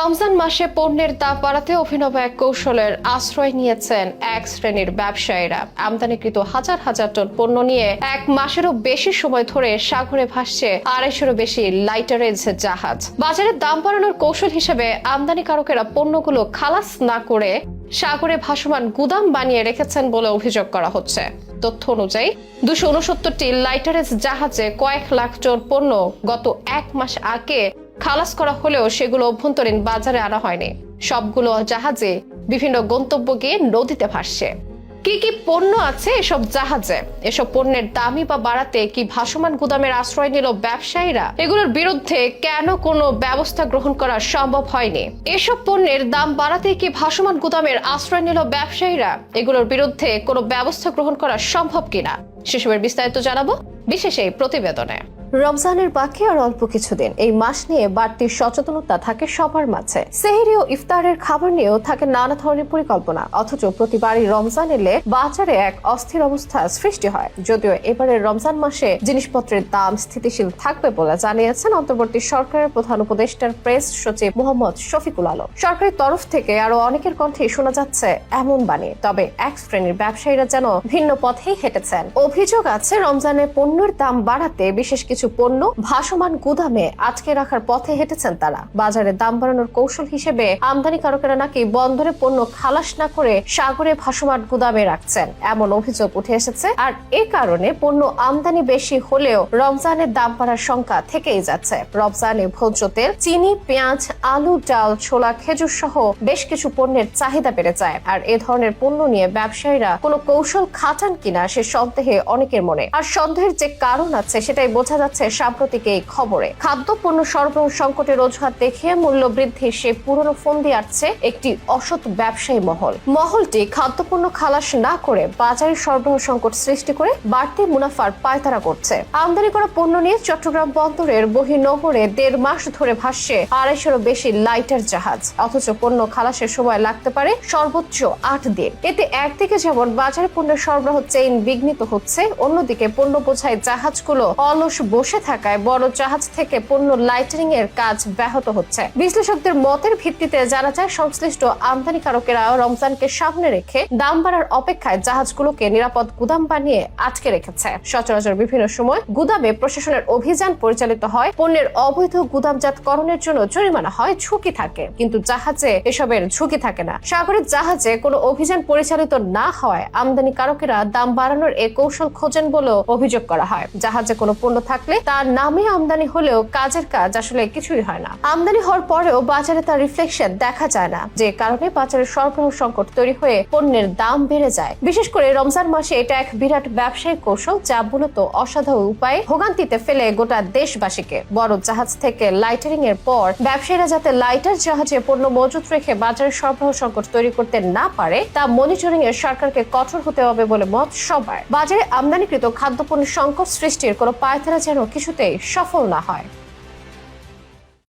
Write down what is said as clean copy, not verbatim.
রমজান মাসে পণ্যের দাম বাড়াতে অভিনব এক কৌশলের আশ্রয় নিয়েছেন এক শ্রেণীর ব্যবসায়ীরা। আমদানিকৃত হাজার হাজার টন পণ্য নিয়ে এক মাসেরও বেশি সময় ধরে সাগরে ভাসছে 250-এরও বেশি লাইটারেজ জাহাজ। বাজারে দাম বাড়ানোর কৌশল হিসেবে আমদানিকারকেরা পণ্যগুলো খালাস না করে সাগরে ভাসমান গুদাম বানিয়ে রেখেছেন বলে অভিযোগ করা হচ্ছে। তথ্য অনুযায়ী 269টি লাইটারেজ জাহাজে কয়েক লাখ টন পণ্য গত এক মাস আগে খালাস করা হলেও সেগুলো অভ্যন্তরীণ বাজারে আনা হয়নি। সবগুলো জাহাজে বিভিন্ন গন্তব্য গিয়ে নদীতে ভাসছে। কি কি পণ্য আছে এসব জাহাজে, এসব পণ্যের দামই বা বাড়াতে কি ভাসমান গুদামের আশ্রয় নিল ব্যবসায়ীরা? এগুলোর বিরুদ্ধে কেন কোনো ব্যবস্থা গ্রহণ করা সম্ভব হয়নি? এসব পণ্যের দাম বাড়াতে কি ভাসমান গুদামের আশ্রয় নিল ব্যবসায়ীরা? এগুলোর বিরুদ্ধে কোনো ব্যবস্থা গ্রহণ করা সম্ভব কিনা সেসবের বিস্তারিত জানাবো বিশেষ এই প্রতিবেদনে। রমজানের বাকি আর অল্প কিছুদিন। এই মাস নিয়ে বাড়তি সচেতনতা থাকে সবার মাঝে। সেহরি ও ইফতারের খাবার নিয়েও থাকে নানা ধরনের পরিকল্পনা। অথচ প্রতিবারই রমজান এলে বাজারে এক অস্থির অবস্থা সৃষ্টি হয়। যদিও এবারের রমজান মাসে জিনিসপত্রের দাম স্থিতিশীল থাকবে বলে জানিয়েছেন অন্তর্বর্তী সরকারের প্রধান উপদেষ্টার প্রেস সচিব মোহাম্মদ শফিকুল আলম। সরকারের তরফ থেকে আরো অনেকের কণ্ঠে শোনা যাচ্ছে এমন বাণী। তবে এক শ্রেণীর ব্যবসায়ীরা যেন ভিন্ন পথেই হেঁটেছেন। অভিযোগ আছে রমজানে পণ্যের দাম বাড়াতে বিশেষ কিছু পণ্য ভাসমান গুদামে আটকে রাখার পথে হেঁটেছেন তারা। বাজারে দাম বাড়ানোর কৌশল হিসেবে আমদানিকারকেরা নাকি বন্দরে পণ্য খালাস না করে সাগরে ভাসমান গুদামে রাখছেন, এমন অভিযোগ উঠে এসেছে। আর এ কারণে পণ্য আমদানি বেশি হলেও রমজানের দাম বাড়ার শঙ্কা থেকেই যাচ্ছে। রমজানে ভোজ্য তেল, চিনি, পেঁয়াজ, আলু, ডাল, ছোলা, খেজুর সহ বেশ কিছু পণ্যের চাহিদা বেড়ে যায়। আর এ ধরনের পণ্য নিয়ে ব্যবসায়ীরা কোনো কৌশল খাটান কিনা সে সন্দেহে অনেকের মনে। আর সন্দেহের যে কারণ আছে সেটাই বোঝা যাচ্ছে সাম্প্রতিক এই খবরে। খাদ্যপণ্য সরবরাহ সংকটের অজুহাত দেখিয়ে মূল্য বৃদ্ধির সে পুরনো ফন্দি আটছে একটি অসৎ ব্যবসায়ী মহলটি খাদ্যপণ্য খালাস না করে বাজারে সরবরাহ সংকট সৃষ্টি করে বাড়তি মুনাফার পায়তারা করছে। আমদানি করা পণ্য নিয়ে চট্টগ্রাম বন্দরের বহির্নোঙরে 1.5 মাস ধরে ভাসছে 250-এরও বেশি লাইটার জাহাজ। অথচ পণ্য খালাসের সময় লাগতে পারে সর্বোচ্চ 8 দিন। এতে একদিকে যেমন বাজারে পণ্যের সরবরাহ চেইন বিঘ্নিত হচ্ছে, অন্যদিকে পণ্য বোঝাই জাহাজগুলো অলস বসে থাকায় বড় জাহাজ থেকে পণ্য লাইটারিং এর কাজ ব্যাহত হচ্ছে। বিশ্লেষকদের মতের ভিত্তিতে জানা যায় সংশ্লিষ্ট আমদানিকারকেরা রমজানকে সামনে রেখে দাম বাড়ার অপেক্ষায় জাহাজগুলোকে নিরাপদ গুদাম বানিয়ে আটকে রেখেছে। সচরাচর বিভিন্ন সময় গুদামে প্রশাসনের অভিযান পরিচালিত হয়, পণ্যের অবৈধ গুদামজাতকরণের জন্য জরিমানা হয়, ঝুঁকি থাকে। কিন্তু জাহাজে এসবের ঝুঁকি থাকে না। সাগরের জাহাজে কোনো অভিযান পরিচালিত না হওয়ায় আমদানিকারকেরা দাম বাড়ানোর এ কৌশল খোঁজেন বলেও অভিযোগ করা হয়। জাহাজে কোনো পণ্য থাকলে তার নামে আমদানি হলেও কাজের কাজ আসলে কিছুই হয় না। আমদানি হওয়ার পরেও বাজারে তার রিফ্লেকশন দেখা যায় না, যে কারণে বাজারে সরবরাহ সংকট তৈরি হয়ে পণ্যের দাম বেড়ে যায়। বিশেষ করে রমজান মাসে এটা এক বিরাট ব্যবসায়িক কৌশল, যা মূলত অসাধু উপায়ে ভোগান্তিতে ফেলে গোটা দেশবাসীকে। বড় জাহাজ থেকে লাইটারিং এর পর ব্যবসায়ীরা যাতে লাইটার জাহাজে পণ্য মজুত রেখে বাজারে সরবরাহ সংকট তৈরি করতে না পারে তা মনিটরিং এর সরকারকে কঠোর হতে হবে বলে মত সবার। বাজারে আমদানিকৃত খাদ্যপণ্যের সংকট সৃষ্টির কোনো পায়তারা যেন কিছুতেই সফল না হয়।